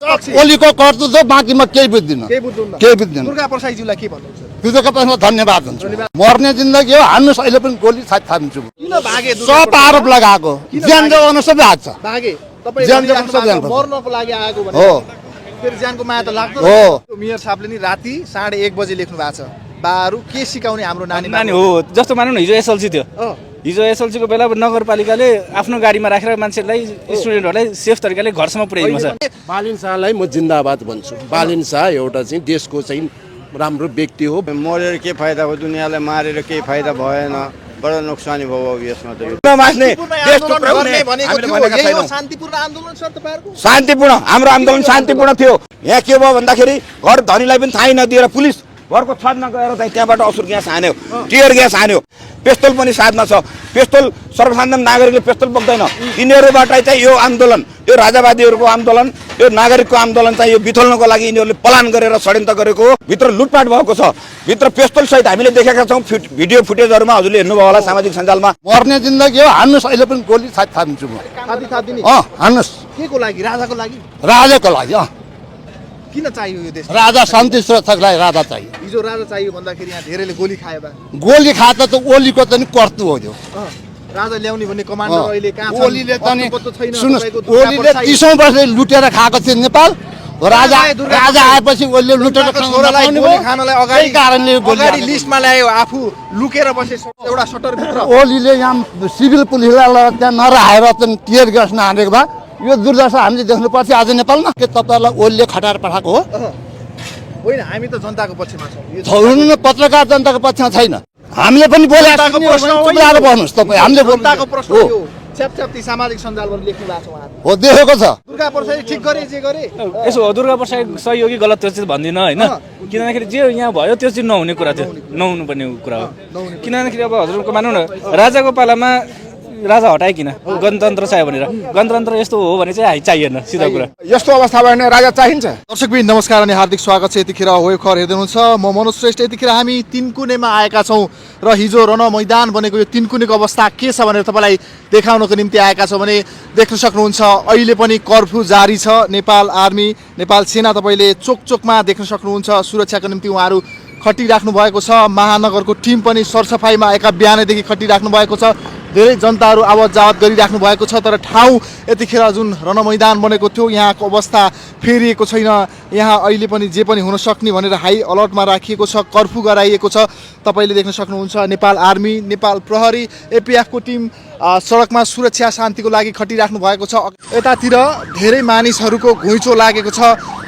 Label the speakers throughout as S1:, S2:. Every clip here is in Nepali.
S1: ओलीको कर्तृत्व बाँकीमा केही बुझ्दिनँ केही बुझ्दिनँ
S2: दुर्गा प्रसादजीलाई के भन्नुहुन्छ
S1: दुर्गा प्रसादमा धन्यवाद हुन्छ मर्ने जिन्दगी हो हान्नुहोस् अहिले पनि गोली साथ थाम्छु
S2: किन भागे
S1: सब आरोप लगाएको ज्यान जोगाउन सबै हात छ
S2: भागे तपाईँ
S1: ज्यान जोगाउन सबै
S2: मर्नको लागि आएको भने
S1: हो
S2: फेरि ज्यानको माया त लाग्दो
S1: हो
S2: मेयर साहबले नि राति 1:30 बजे लेख्नु भएको छ बाहरू के सिकाउने हाम्रो नानी
S3: हो जस्तो मानौँ न हिजो एसएलसी थियो हिजो एसएलसीको बेला नगरपालिकाले आफ्नो गाडीमा राखेर मान्छेलाई स्टुडेन्टहरूलाई सेफ तरिकाले घरसम्म पुर्याइदिनु छ
S4: बालिन शाहलाई म जिन्दाबाद भन्छु बालिन शाह एउटा चाहिँ देशको चाहिँ राम्रो व्यक्ति हो
S5: मरेर के फाइदा हो दुनियाँलाई मारेर केही फाइदा भएन बडा नोक्सानी भयो यसमा त
S2: शान्तिपूर्ण आन्दोलन छ तपाईहरुको
S6: शान्तिपूर्ण हाम्रो आन्दोलन शान्तिपूर्ण थियो यहाँ के भयो भन्दाखेरि घर धनीलाई पनि थाहै नदिएर पुलिस घरको छतमा गएर चाहिँ त्यहाँबाट असुर ग्यास हान्यो टियर ग्यास हान्यो पेस्तोल पनि साथमा छ पेस्तोल सर्वसाधारण नागरिकले पेस्तोल बोक्दैन यिनीहरूबाट चाहिँ यो आन्दोलन यो राजावादीहरूको आन्दोलन यो नागरिकको आन्दोलन चाहिँ यो बिथोल्नको लागि यिनीहरूले प्लान गरेर षड्यन्त्र गरेको भित्र लुटपाट भएको छ भित्र पेस्तोल सहित हामीले देखेका छौँ भिडियो फुटेजहरूमा हजुरले हेर्नुभयो होला सामाजिक सञ्जालमा
S1: मर्ने जिन्दगी हो हान्नुहोस् अहिले पनि गोली साथ थाम्छु म हान्नुहोस्
S2: केको लागि राजाको लागि
S1: राजाको लागि
S2: किन चाहियो यो देश
S1: राजा शान्ति सुरक्षाको लागि राजा चाहियो
S2: हिजो राजा चाहियो भन्दाखेरि यहाँ धेरैले गोली खायो बा
S1: गोली खाता त ओलीको त नि कर्तु हो त्यो
S2: राजा ल्याउने भन्ने कमान्डर अहिले कहाँ छ
S1: ओलीले त नि सुन्नुहोस् ओलीले 30औं वर्ष लुटेर खाएको थियो नेपाल राजा आएपछि ओलीले लुटेर
S2: खानलाई अगाडि लिस्टमा ल्यायो आफू लुकेर बसे एउटा सटर भित्र
S1: ओलीले यहाँ सिभिल पुलिसलाई त्यहाँ नराखेर त टियर ग्यास नहानेको भए यो दुर्दशा हामीले देख्नु पर्थ्यो आज नेपालमा के तपाईँलाई ओलीले खटाएर पठाएको हो
S2: होइन हामी त जनताको पक्षमा छौँ
S1: पत्रकार जनताको पक्षमा छैन हामीले पनि भन्नुहोस् तपाईँ हामीले
S2: जनताको प्रश्न हो च्यापच्याप्ती सामाजिक सञ्जालबाट लेख्नु भएको छ उहाँहरू
S1: हो देखेको छ
S2: दुर्गा प्रसाद ठिक गरे जे गरे
S3: यसो हो दुर्गा प्रसाद सही हो कि गलत त्यो चाहिँ भन्दिनँ होइन किनभने जे यहाँ भयो त्यो चाहिँ नहुने कुरा थियो नहुनु पर्ने कुरा हो किनभने अब हजुरको मानौँ न राजाको पालामा राजा हटाए किन गणतन्त्र चाहियो भनेर गणतन्त्र यस्तो हो भने चाहिँ चाहिएन सिधा कुरा
S2: यस्तो अवस्था भयो भने राजा चाहिन्छ दर्शकबिन नमस्कार अनि हार्दिक स्वागत छ यतिखेर हो खबर हेर्दै हुनुहुन्छ म मनोज श्रेष्ठ यतिखेर हामी तीनकुनेमा आएका छौँ र हिजो रण मैदान बनेको यो तीनकुनेको अवस्था के छ भनेर तपाईँलाई देखाउनको निम्ति आएका छौँ भने देख्न सक्नुहुन्छ अहिले पनि कर्फ्यू जारी छ नेपाल आर्मी नेपाल सेना तपाईँले चोक चोकमा देख्न सक्नुहुन्छ सुरक्षाको निम्ति उहाँहरू खटिराख्नु भएको छ महानगरको टिम पनि सरसफाइमा एका बिहानैदेखि खटिराख्नु भएको छ धेरै जनताहरू आवत जावत गरिराख्नु भएको छ तर ठाउँ यतिखेर जुन रणमैदान बनेको थियो यहाँको अवस्था फेरिएको छैन यहाँ अहिले पनि जे पनि हुन सक्ने भनेर हाई अलर्टमा राखिएको छ कर्फ्यू गराइएको छ तपाईँले देख्न सक्नुहुन्छ नेपाल आर्मी नेपाल प्रहरी एपिएफको टिम सडकमा सुरक्षा शान्तिको लागि खटिराख्नु भएको छ यतातिर धेरै मानिसहरूको घुइँचो लागेको छ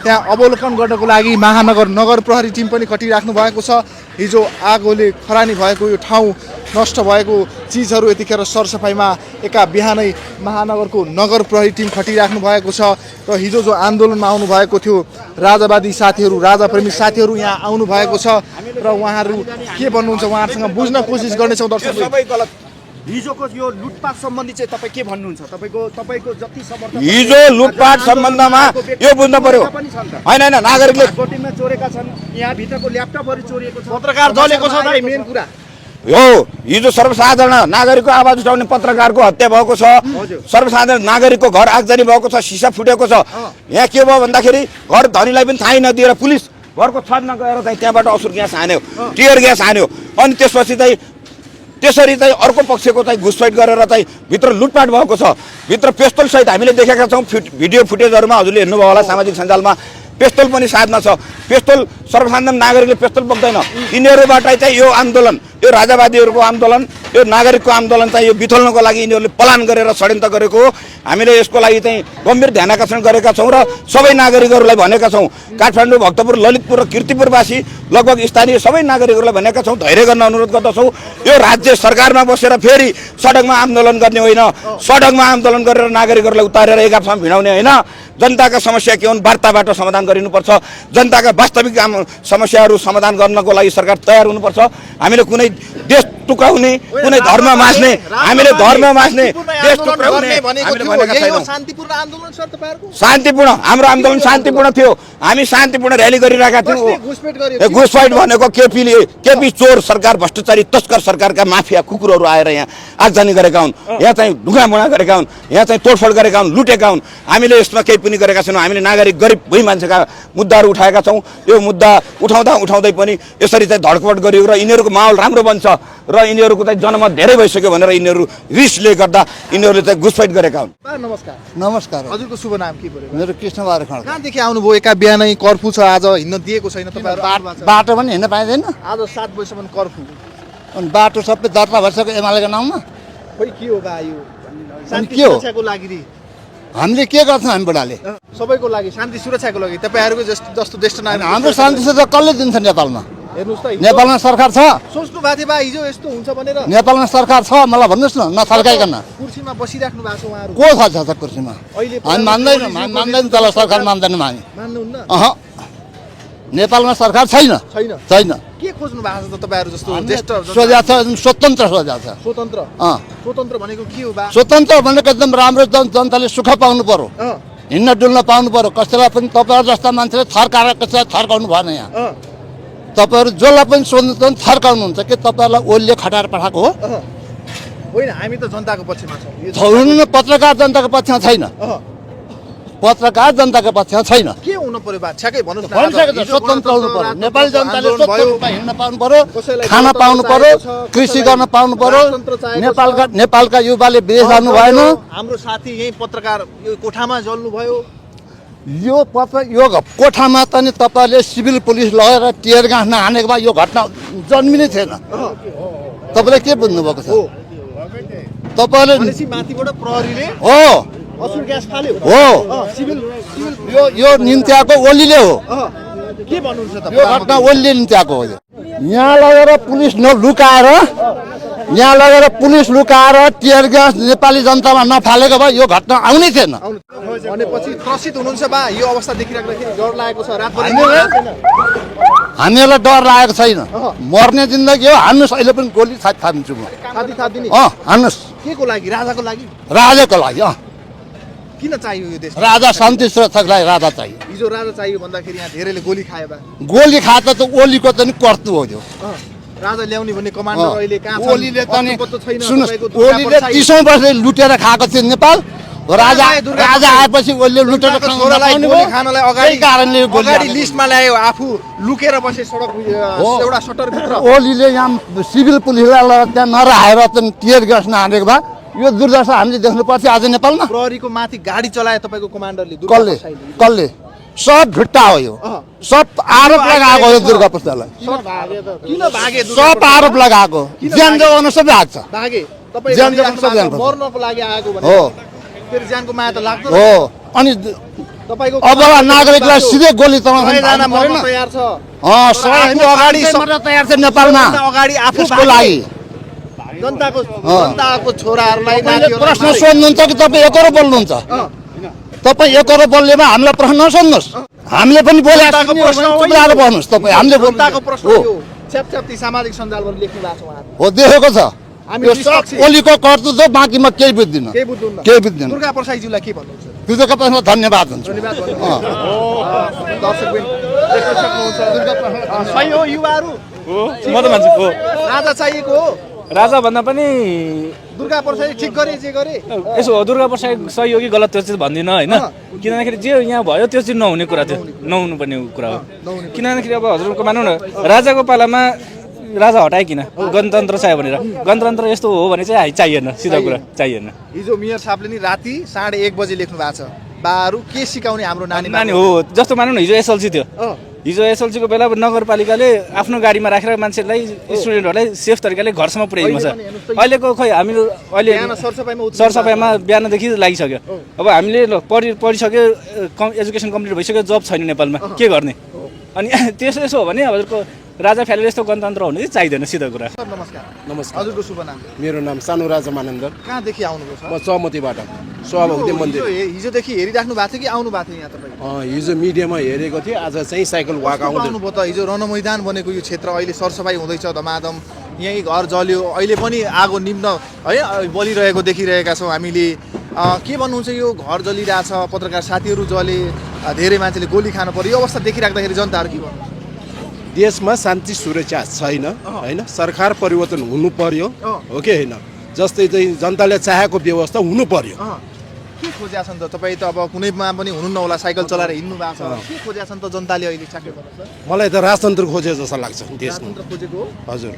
S2: त्यहाँ अवलोकन गर्नको लागि महानगर नगर प्रहरी टिम पनि खटिराख्नु भएको छ हिजो आगोले खरानी भएको यो ठाउँ नष्ट भएको चिजहरू यतिखेर सरसफाइमा एका बिहानै महानगरको नगर प्रहरी टिम खटिराख्नु भएको छ र हिजो जो आन्दोलनमा आउनु भएको थियो राजावादी साथीहरू राजाप्रेमी साथीहरू यहाँ आउनु भएको छ र उहाँहरू के भन्नुहुन्छ उहाँहरूसँग बुझ्न कोसिस गर्नेछौँ दर्शक
S7: हिजोको यो लुटपाट सम्बन्धी चाहिँ तपाईँ के भन्नुहुन्छ तपाईँको जति समर्थन
S6: हिजो लुटपाट सम्बन्धमा यो बुझ्नु पर्यो होइन नागरिकले
S7: भोटिङमा चोरेका छन् यहाँ भित्रको ल्यापटपहरू चोरिएको छ
S2: पत्रकार जलेको छ भाइ मेन कुरा
S6: हो हिजो सर्वसाधारण नागरिकको आवाज उठाउने पत्रकारको हत्या भएको छ सर्वसाधारण नागरिकको घर आगजनी भएको छ सिसा फुटेको छ यहाँ के भयो भन्दाखेरि घर धनीलाई पनि थाहै नदिएर पुलिस घरको छतमा गएर चाहिँ त्यहाँबाट असुर ग्यास हान्यो टियर ग्यास हान्यो अनि त्यसपछि चाहिँ त्यसरी चाहिँ अर्को पक्षको चाहिँ घुसपैठ गरेर चाहिँ भित्र लुटपाट भएको छ भित्र पेस्तोल सहित हामीले देखेका छौँ भिडियो फुटेजहरूमा हजुरले हेर्नुभयो होला सामाजिक सञ्जालमा पेस्तोल पनि साथमा छ पेस्तोल सर्वसाधारण नागरिकले पेस्तोल बोक्दैन यिनीहरूबाट चाहिँ यो आन्दोलन यो राजावादीहरूको आन्दोलन यो नागरिकको आन्दोलन चाहिँ यो बिथोल्नको लागि यिनीहरूले प्लान गरेर षड्यन्त्र गरेको हो हामीले यसको लागि चाहिँ गम्भीर ध्यान आकर्षण गरेका छौँ र सबै नागरिकहरूलाई भनेका छौँ काठमाडौँ भक्तपुर ललितपुर र कीर्तिपुरवासी लगभग स्थानीय सबै नागरिकहरूलाई भनेका छौँ धैर्य गर्न अनुरोध गर्दछौँ यो राज्य सरकारमा बसेर फेरि सडकमा आन्दोलन गर्ने होइन सडकमा आन्दोलन गरेर नागरिकहरूलाई उतारेर एक आपसमा भिडाउने होइन जनताका समस्या के हुन् वार्ताबाट समाधान गरिनुपर्छ जनताका वास्तविक समस्याहरू समाधान गर्नको लागि सरकार तयार हुनुपर्छ। हामीले कुनै देश टुक्राउने कुनै धर्म मास्ने हामीले धर्म मास्ने देश टुक्राउने हामीले भनेका छैनौँ।
S2: शान्तिपूर्ण आन्दोलन छ तपाईहरुको?
S6: शान्तिपूर्ण हाम्रो आन्दोलन शान्तिपूर्ण थियो। हामी शान्तिपूर्ण र्याली गरिरहेका थियौँ।
S2: घुसपेट गर्यो।
S6: घुसपैठ भनेको केपी चोर सरकार भ्रष्टाचारी तस्कर सरकारका माफिया कुकुरहरू आएर यहाँ आगजनी गरेका हुन्, यहाँ चाहिँ ढुङ्गामुढा गरेका हुन्, यहाँ चाहिँ तोडफोड गरेका हुन्, लुटेका हुन्। हामीले यसमा केही पनि गरेका छैनौँ। हामीले नागरिक गरिब भई मान्छेका मुद्दाहरू उठाएका छौँ। यो मुद्दा उठाउँदै पनि यसरी चाहिँ धडपड गरियो र यिनीहरूको माहौल राम्रो बन्छ र यिनीहरूको चाहिँ जनमत धेरै भइसक्यो भनेर यिनीहरू रिसले गर्दा यिनीहरूले चाहिँ घुसपैठ गरेका हुन्।
S2: नमस्कार।
S1: नमस्कार।
S2: हजुरको शुभ नाम के पर्यो?
S1: मेरो कृष्णबहादुर खड्का।
S2: कहाँदेखि आउनुभयो? एका बिहानै कर्फ्यू छ, आज हिँड्न दिएको छैन तपाईहरु?
S1: बाटो पनि हिँड्न पाइँदैन।
S2: आज 7 बजेसम्म कर्फ्यू।
S1: अनि बाटो सबै दर्ता भइसक्यो एमालेको नाउँमा।
S2: खोइ के हो बा यो? शान्ति
S1: के हो?
S2: सुरक्षाको लागि नि
S1: हामीले के गर्छौँ हामी बुढाले?
S2: सबैको लागि शान्ति सुरक्षाको लागि तपाईहरुको जस्तो ज्येष्ठ नागरिक
S1: हाम्रो शान्ति सुरक्षा कसले दिन्छ नेपालमा?
S2: हेर्नुस् त,
S1: नेपालमा सरकार छ।
S2: सोच्नु भएको थियो बा हिजो यस्तो हुन्छ भनेर?
S1: नेपालमा सरकार छ, मलाई भन्नुहोस् न, नथल्काइकन।
S2: कुर्सीमा बसिराख्नु भएको छ उहाँहरु।
S1: को छ कुर्सीमा?
S2: अहिले
S1: हामी मान्दैनौँ, हामी मान्दैनौँ, त्यसलाई सरकार मान्दैनौँ हामी।
S2: मान्नुहुन्न?
S1: नेपालमा सरकार छैन।
S2: छैन। के खोज्नु भएको छ त तपाईहरु जस्तो ज्येष्ठ?
S1: सोझा छ, स्वतन्त्र सोझा छ।
S2: स्वतन्त्र? स्वतन्त्र भनेको के हो बा?
S1: स्वतन्त्र भनेको एकदम राम्रो जनताले सुख पाउनु पर्यो, हिँड्न डुल्न पाउनु पर्यो। कसैलाई पनि तपाईँहरू जस्ता मान्छेले थर्काएर कसैलाई थर्काउनु भएन यहाँ। तपाईँहरू जसलाई पनि सोध्नु त थर्काउनुहुन्छ कि तपाईँहरूलाई ओलीले खटाएर पठाएको हो?
S2: होइन, हामी त जनताको पक्षमा छौँ।
S1: हुनु पत्रकार जनताको पक्षमा छैन। पत्रकार जनताको पक्षमा छैन।
S2: के हुनु पर्यो बा? ठ्याक्कै भन्नुस् न।
S1: स्वतन्त्र हुनु पर्यो। नेपाली जनताले स्वतन्त्र रूपमा हिँड्न पाउनु पर्यो, खान पाउनु पर्यो, कृषि गर्न पाउनु पर्यो। नेपालका युवाले विदेश जानु भएन।
S2: हाम्रो साथी यही पत्रकार यो कोठामा जल्नु भयो।
S1: यो कोठामा त नि तपाईँले सिभिल पुलिस लगेर टियर गाँस नहानेको भए यो घटना जन्मिनै थिएन। तपाईँले के बुझ्नुभएको छ? तपाईँले
S2: माथिबाट प्रहरीले
S1: हो
S2: असुर ग्यास फाल्यो
S1: हो
S2: सिभिल
S1: यो निम्त्याएको ओलीले हो।
S2: के भन्नुहुन्छ
S1: यो घटना ओलीले निम्त्याएको हो। यहाँ लगेर पुलिस लुकाएर टियर ग्यास नेपाली जनतामा नफालेको भए यो घटना आउनै थिएन।
S2: भनेपछि त्रसित हुनुहुन्छ बा? यो अवस्था देखिराख्दाखेरि डर लागेको छ? रातभरि
S1: हामीहरूलाई डर लागेको छैन। मर्ने जिन्दगी हो, हान्नुहोस्। अहिले पनि गोली थापिदिन्छु म।
S2: थादिदिने?
S1: हान्नुहोस्।
S2: के को लागि? राजाको लागि?
S1: राजाको लागि।
S2: किन चाहियो यो देश?
S1: राजा शान्ति सुरक्षाको लागि राजा चाहियो।
S2: हिजो राजा चाहियो भन्दाखेरि यहाँ धेरैले गोली खायो बा।
S1: गोली खाँदा त ओलीको त नि कर्तु हो त्यो।
S2: राजा ल्याउने भन्ने कमान्डर अहिले कहाँ छ?
S1: ओलीले त नि
S2: छैन।
S1: सुन्नुहोस्, ओलीले 30औं वर्ष लुटेर खाएको थियो नेपाल। राजा आएपछि ओलीले लुटेर
S2: खानलाई अगाडि लिस्टमा ल्यायो, आफू लुकेर बसे सडक एउटा सटरभित्र।
S1: ओलीले यहाँ सिभिल पुलिसलाई त्यहाँ नराखेर टियर ग्यास नहानेको भए यो दुर्दशा हामीले देख्नुपर्छ आज नेपालमा।
S2: प्रहरीको माथि गाडी चलाए तपाईँको कमान्डरले?
S1: कसले? सब भिट्टा हो यो। सब आरोप लगाएको हो दुर्गा प्रसादलाई।
S2: किन भागे?
S1: सब आरोप लगाएको, ज्यान जोगाउन सबै आएको छ।
S2: भागे
S1: ज्यान जोगाउन सबै
S2: मर्नको लागि आएको भने
S1: हो।
S2: फेरि ज्यानको माया त लाग्दो
S1: हो। अनि
S2: तपाईँको
S1: अब नागरिकलाई सिधै गोली चलाउन
S2: तयार छ।
S1: अगाडि तयार छ नेपालमा।
S2: अगाडि आफूको
S1: लागि
S2: जनताको छोराहरूलाई
S1: प्रश्न सोध्नुहुन्छ कि तपाईँ एकरो बोल्नुहुन्छ? तपाईँ एकरो बोल्नेमा हामीलाई प्रश्न नसोध्नुहोस्। हामीले पनि बोलेको भन्नुहोस्। तपाईँ हामीले
S2: जनताको प्रश्न हो। च्यापच्याप्ती सामाजिक सञ्जालमा लेख्नु भएको छ उहाँहरू।
S1: हो, देखेको छ। यो सब ओलीको कर्तुत्व हो, बाँकी म केही बुझ्दिनँ। केही बुझ्दिनँ।
S2: दुर्गा प्रसादजीलाई के भन्नुहुन्छ?
S1: दुर्गा प्रसादमा धन्यवाद हुन्छ।
S2: दर्शकबिन देख्न सक्नुहुन्छ। सही हो, युवाहरू
S3: म त मान्छु हो।
S2: राजा चाहिएको हो।
S3: राजा भन्दा पनि
S2: दुर्गा प्रसाद ठिक गरे जे गरे
S3: यसो हो। दुर्गा प्रसाद सही हो कि गलत त्यो चाहिँ भन्दिनँ होइन। किनभनेखेरि जे यहाँ भयो त्यो चाहिँ नहुने कुरा थियो, नहुनु पर्ने कुरा हो। किनभनेखेरि अब हजुरको मानौँ न, राजाको पालामा राजा हटाए किन? गणतन्त्र चाहियो भनेर। गणतन्त्र यस्तो हो भने चाहिँ चाहिएन, सिधा कुरा चाहिएन।
S2: हिजो मेयर साहबले नि राति 1:30 बजे लेख्नु भएको छ, बाहरू के सिकाउने हाम्रो नानी
S3: हो। जस्तो मानौँ न, हिजो एसएलसी थियो। हिजो एसएलसीको बेला नगरपालिकाले आफ्नो गाडीमा राखेर मान्छेलाई, स्टुडेन्टहरूलाई सेफ तरिकाले घरसम्म पुर्याइदिनु छ। अहिलेको खै हामी अहिले सरसफाइमा बिहानदेखि लागिसक्यो। अब हामीले पढिसक्यो, एजुकेसन कम्प्लिट भइसक्यो, जब छैन नेपालमा, के गर्ने? अनि त्यसो हो भने हजुरको राजा फ्यालेर यस्तो गणतन्त्र हुनु चाहिँ चाहिँदैन सिधा कुरा।
S2: सर नमस्कार।
S4: नमस्कार।
S2: हजुरको शुभ नाम?
S4: मेरो नाम सानु राजा मानन्दर।
S2: कहाँदेखि आउनुभयो सर?
S4: म चौमतीबाट सभाभक्ति मन्दिर।
S2: हिजोदेखि हेरिराख्नु भएको थियो कि आउनु भएको थियो यहाँ तपाईँ?
S4: हिजो मिडियामा हेरेको थिएँ, आज चाहिँ साइकल वाक आउँदै।
S2: आउनुभयो त? हिजो रणमैदान बनेको यो क्षेत्र अहिले सरसफाइ हुँदैछ धमाधम, यहीँ घर जल्यो, अहिले पनि आगो निम्न है बलिरहेको देखिरहेका छौँ हामीले। के भन्नुहुन्छ, यो घर जलिरहेछ, पत्रकार साथीहरू जले, धेरै मान्छेले गोली खानु पर्यो, यो अवस्था देखिराख्दाखेरि जनताहरू के भन्नुहुन्छ?
S4: देशमा शान्ति सुरक्षा छैन होइन, सरकार परिवर्तन हुनु पर्यो हो कि होइन, जस्तै चाहिँ जनताले चाहेको व्यवस्था हुनु पर्यो।
S2: के खोजेका छन् त तपाईँ? त अब कुनैमा पनि हुनुहुन्न होला, साइकल चलाएर हिँड्नु भएको छ, के खोजेका छन् त जनताले अहिले ठ्याक्कै भन्नुहोस्?
S4: मलाई त राजतन्त्र खोजे जस्तो लाग्छ देशमा।
S2: राजतन्त्र खोजेको हो
S4: हजुर।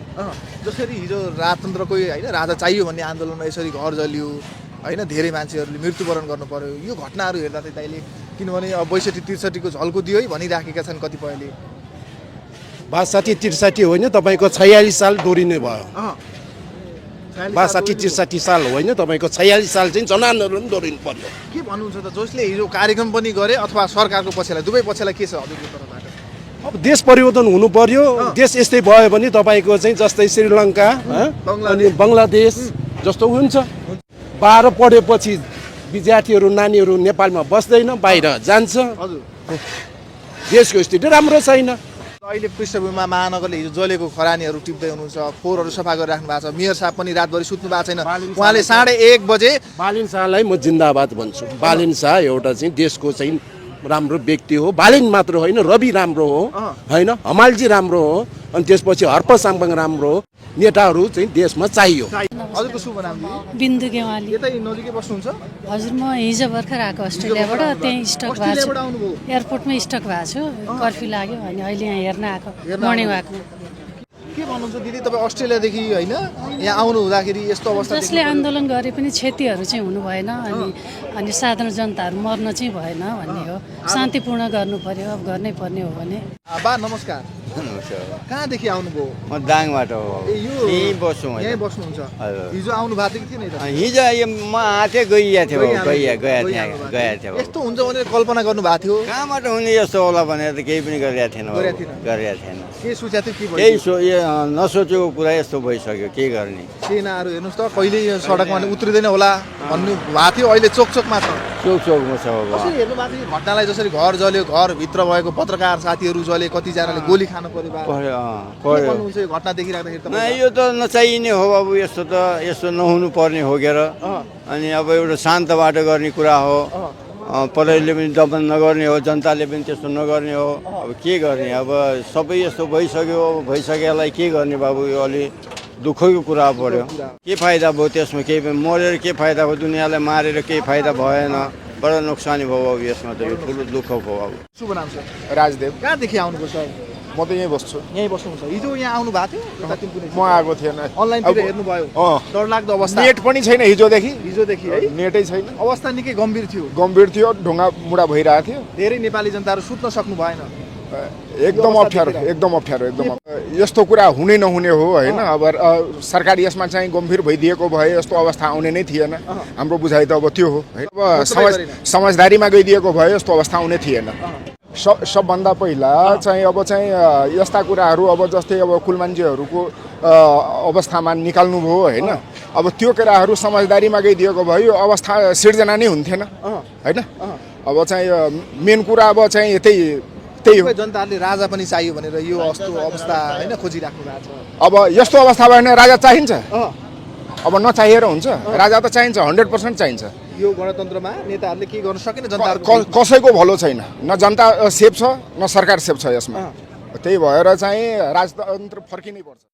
S2: जसरी हिजो राजतन्त्रको होइन राजा चाहियो भन्ने आन्दोलनमा यसरी घर जलियो होइन, धेरै मान्छेहरूले मृत्युवरण गर्नु पर्यो, यो घटनाहरू हेर्दा चाहिँ दाइले, किनभने अब 62-63 झल्को दियो है भनिराखेका छन् कतिपयले।
S4: 62-63 होइन, तपाईँको 46 साल दोहोरिने भयो। 62-63 साल होइन, तपाईँको 46 साल चाहिँ जनानहरू पनि दोहोरिनु पर्यो।
S2: के भन्नुहुन्छ त? जसले हिजो कार्यक्रम पनि गरे अथवा सरकारको पक्षलाई, दुवै पक्षलाई के छ हजुरको तर्फबाट?
S4: अब देश परिवर्तन हुनु पर्यो। देश यस्तै भयो भने तपाईँको चाहिँ जस्तै श्रीलङ्का अनि बङ्गलादेश जस्तो हुन्छ। 12 पढेपछि विद्यार्थीहरू नानीहरू नेपालमा बस्दैन, बाहिर जान्छ।
S2: हजुर।
S4: देशको स्थिति राम्रो छैन।
S2: अहिले पृष्ठभूमिमा महानगरले हिजो जलेको खरानीहरू टिप्दै हुनुहुन्छ, फोहोरहरू सफा गरिराख्नु भएको छ, मेयर साहब पनि रातभरि सुत्नु भएको छैन, उहाँले 1:30 बजे
S4: बालिन शाहलाई म जिन्दाबाद भन्छु। बालिन शाह एउटा चाहिँ देशको चाहिँ राम्रो व्यक्ति हो। बालिन मात्र होइन, रवि राम्रो हो होइन, हमालजी राम्रो हो, अनि त्यसपछि हर्प साम्बाङ राम्रो हो। नेताहरू चाहिँ देशमा चाहियो।
S2: हजुरको शुभ नाम?
S8: बिन्दु गेवाली।
S2: यतै नजिकै बस्नुहुन्छ?
S8: हजुर, म हिजो भर्खर आएको अस्ट्रेलियाबाट, त्यहीँ स्टक भएको छु,
S2: अस्ट्रेलियाबाट आउनुभयो?
S8: एयरपोर्टमै स्टक भएको छु, कर्फ्यू लाग्यो अनि अहिले यहाँ हेर्न आएको, मर्निङ वाकमा।
S2: के भन्नुहुन्छ दिदी, तपाईँ अस्ट्रेलियादेखि होइन यहाँ आउनु हुँदाखेरि यस्तो अवस्था?
S8: जसले आन्दोलन गरे पनि क्षतिहरू चाहिँ हुनु भएन, अनि साधारण जनताहरू मर्न चाहिँ भएन भन्ने हो। शान्तिपूर्ण गर्नु पर्यो, अब गर्नै पर्ने हो भने।
S2: बा नमस्कार। कहाँदेखि आउनुभयो?
S5: म दाङबाट हो। यहीँ बस्छु म।
S2: यहीँ बस्नुहुन्छ? हिजो आउनु भएको थियो कि थिएन?
S5: हिजो म आँटे गइया थियो, गएको थियो।
S2: यस्तो हुन्छ भनेर कल्पना गर्नु भएको थियो?
S5: कहाँबाट हुने यस्तो होला भनेर त केही पनि गरेका थिएन।
S2: के सोचेको थियो?
S5: केही नसोचेको कुरा यस्तो भइसक्यो, के गर्ने?
S2: सेनाहरू हेर्नुहोस् त, कहिले यो सडकमा उत्रिँदैन होला भन्नु भएको थियो, अहिले चोकचोकमा छ।
S5: चोकमा छ।
S2: कसरी हेर्नु भएको थियो घटनालाई? जसरी घर जल्यो, घरभित्र भएको पत्रकार साथीहरू जले, कतिजनाले गोली खानु पर्यो, यो घटना देखिराख्दाखेरि
S5: यो त नचाहिने हो बाबु, यस्तो नहुनु पर्ने हो के र। अनि अब एउटा शान्त बाटो गर्ने कुरा हो, पढाइले पनि दमन नगर्ने हो, जनताले पनि त्यस्तो नगर्ने हो। अब के गर्ने? अब सबै यस्तो भइसकेलाई के गर्ने बाबु? यो अलि दुःखको कुरा पर्यो। के फाइदा भयो त्यसमा? केही पनि मरेर के फाइदा भयो? दुनियाँलाई मारेर केही फाइदा भएन, बडा नोक्सानी भयो अब यसमा त, यो ठुलो दुःख भयो अब।
S2: शुभ नाम सर?
S9: राजदेव।
S2: कहाँदेखि आउनुभयो सर?
S9: म त यहीँ बस्छु।
S2: यहीँ बस्नुहुन्छ? हिजो यहाँ आउनु भएको थियो?
S9: म आएको थिएन।
S2: अनलाइनतिर हेर्नुभयो? डरलाग्दो अवस्था।
S9: नेट पनि छैन हिजोदेखि
S2: है?
S9: नेटै छैन।
S2: अवस्था निकै गम्भीर थियो।
S9: ढुङ्गा मुढा भइरहेको थियो।
S2: धेरै नेपाली जनताहरू सुत्न सक्नु भएन।
S9: एकदम अप्ठ्यारो एकदम। यस्तो कुरा हुनै नहुने हो होइन। अब सरकार यसमा चाहिँ गम्भीर भइदिएको भए यस्तो अवस्था आउने नै थिएन। हाम्रो बुझाइ त अब त्यो हो होइन। अब समझदारीमा गइदिएको भए यस्तो अवस्था आउने थिएन। सबभन्दा पहिला चाहिँ अब चाहिँ यस्ता कुराहरू अब जस्तै अब कुलमान्जीहरूको अवस्थामा निकाल्नु भयो होइन। अब त्यो कुराहरू समझदारीमा गइदिएको भए यो अवस्था सिर्जना नै हुन्थेन होइन। अब चाहिँ मेन कुरा अब चाहिँ त्यही हो।
S2: जनताहरूले राजा पनि चाहियो भनेर यो अवस्था होइन खोजिराख्नु भएको छ।
S9: अब यस्तो अवस्था भयो भने राजा चाहिन्छ? अब नचाहिएर हुन्छ? राजा त चाहिन्छ, 100% चाहिन्छ।
S2: यो गणतन्त्रमा नेताहरूले के गर्न सकेन? जनताहरू
S9: कसैको भलो छैन, न जनता सेफ छ न सरकार सेफ छ यसमा। त्यही भएर चाहिँ राजतन्त्र फर्किनै पर्छ।